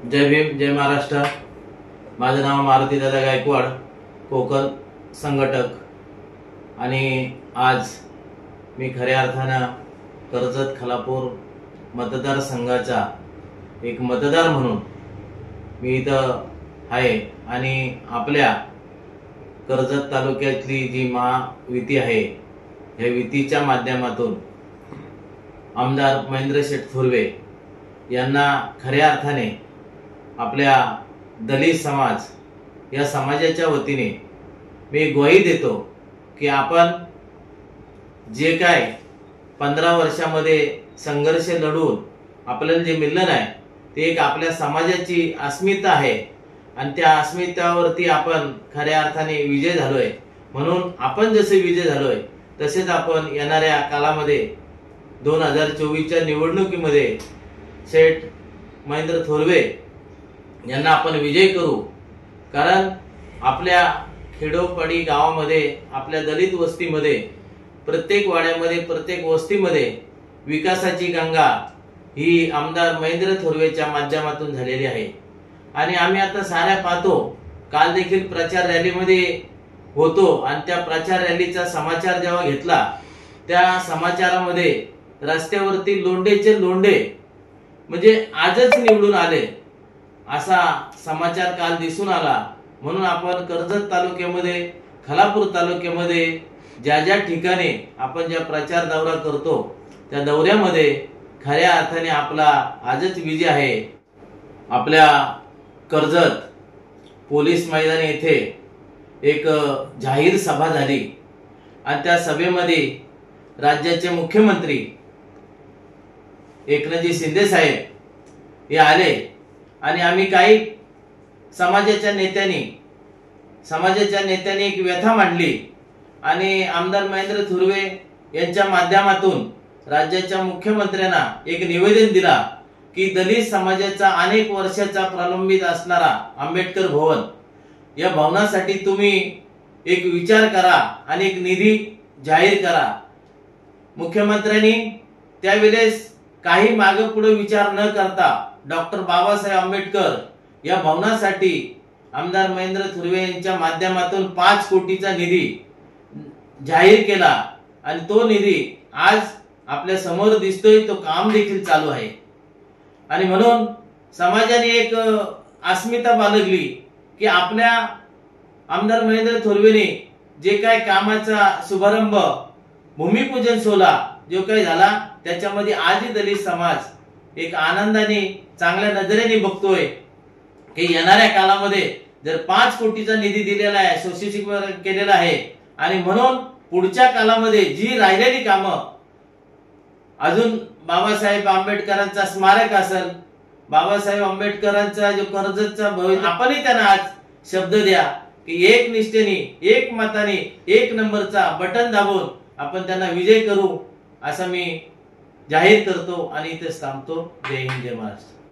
जय भीम, जय महाराष्ट्र। माझं नाव मारुती दादा गायकवाड, कोकण संघटक। आणि आज मी खऱ्या अर्थानं कर्जत खालापूर मतदारसंघाचा एक मतदार म्हणून मी इथं आहे। आणि आपल्या कर्जत तालुक्यातली जी महायुती आहे, या युतीच्या माध्यमातून आमदार महेंद्र शेठ थोरवे यांना खऱ्या अर्थाने आपल्या दलित समाज या समाजाच्या वतीने मी ग्वाही देतो की आपण जे काय 15 वर्षामध्ये संघर्ष लढून आपल्याला जे मिळलं नाही ते एक आपल्या समाजाची अस्मिता आहे आणि त्या अस्मितेवरती आपण खऱ्या अर्थाने विजय झालोय। म्हणून आपण जसे विजय झालोय तसेच आपण येणाऱ्या कालामध्ये 2024च्या निवडणुकीमध्ये शेठ महेंद्र थोरवे यांना आपण विजय करू। कारण आपल्या खेडोपाडी गावामध्ये, आपल्या दलित वस्तीमध्ये, प्रत्येक वाड्यामध्ये, प्रत्येक वस्तीमध्ये विकासाची गंगा ही आमदार महेंद्र थोरवेच्या माध्यमातून झालेली आहे। आणि आम्ही आता साऱ्या पाहतो, काल देखील प्रचार रॅलीमध्ये होतो आणि त्या प्रचार रॅलीचा समाचार जेव्हा घेतला, त्या समाचारामध्ये रस्त्यावरती लोंढेचे लोंढे म्हणजे आजच निवडून आले असा समाचार काल दिसून आला। म्हणून आपण कर्जत तालुक्यामध्ये, खालापूर तालुक्यामध्ये ज्या ज्या ठिकाणी आपण ज्या प्रचार दौरा करतो त्या दौऱ्यामध्ये खऱ्या अर्थाने आपला आजच विजय आहे। आपल्या कर्जत पोलीस मैदान येथे एक जाहीर सभा झाली आणि त्या सभेमध्ये राज्याचे मुख्यमंत्री एकनाथजी शिंदे साहेब हे आले आणि आम्ही काही समाजाच्या नेत्यांनी एक व्यथा मांडली आणि आमदार महेंद्र थोरवे यांच्या माध्यमातून राज्याच्या मुख्यमंत्र्यांना एक निवेदन दिला की दलित समाजाचा अनेक वर्षाचा प्रलंबित असणारा आंबेडकर भवन या भवनासाठी तुम्ही एक विचार करा आणि एक निधी जाहीर करा। मुख्यमंत्र्यांनी त्यावेळेस काही मागे पुढे विचार न करता डॉक्टर बाबासाहेब आंबेडकर या भवनासाठी आमदार महेंद्र थोरवे यांच्या माध्यमातून 5 कोटीचा निधी जाहीर केला आणि तो निधी आज आपल्या समोर दिसतोय, तो काम देखील चालू आहे। आणि म्हणून समाजाने एक अस्मिता बाळगली की आपल्या आमदार महेंद्र थोरवेने जे काय कामाचा शुभारंभ, भूमिपूजन सोहळा जो काही झाला त्याच्यामध्ये आजही दलित समाज एक आनंदाने, चांगल्या नजरेने बघतोय की येणाऱ्या कालामध्ये जर 5 कोटीचा निधी दिलेला आहे, सुशोषित केलेला आहे आणि म्हणून पुढच्या कालामध्ये जी राहिलेली कामं अजून बाबासाहेब आंबेडकरांचा स्मारक असेल, बाबासाहेब आंबेडकरांचा जो कर्जतचा भवन, आपणही त्यांना आज शब्द द्या की एक निष्ठेने, एक मताने, एक नंबरचा बटन दाबून आपण त्यांना विजय करू असं मी जाहीर करतो आणि इथेच थांबतो। जय हिंद, जय महाराष्ट्र।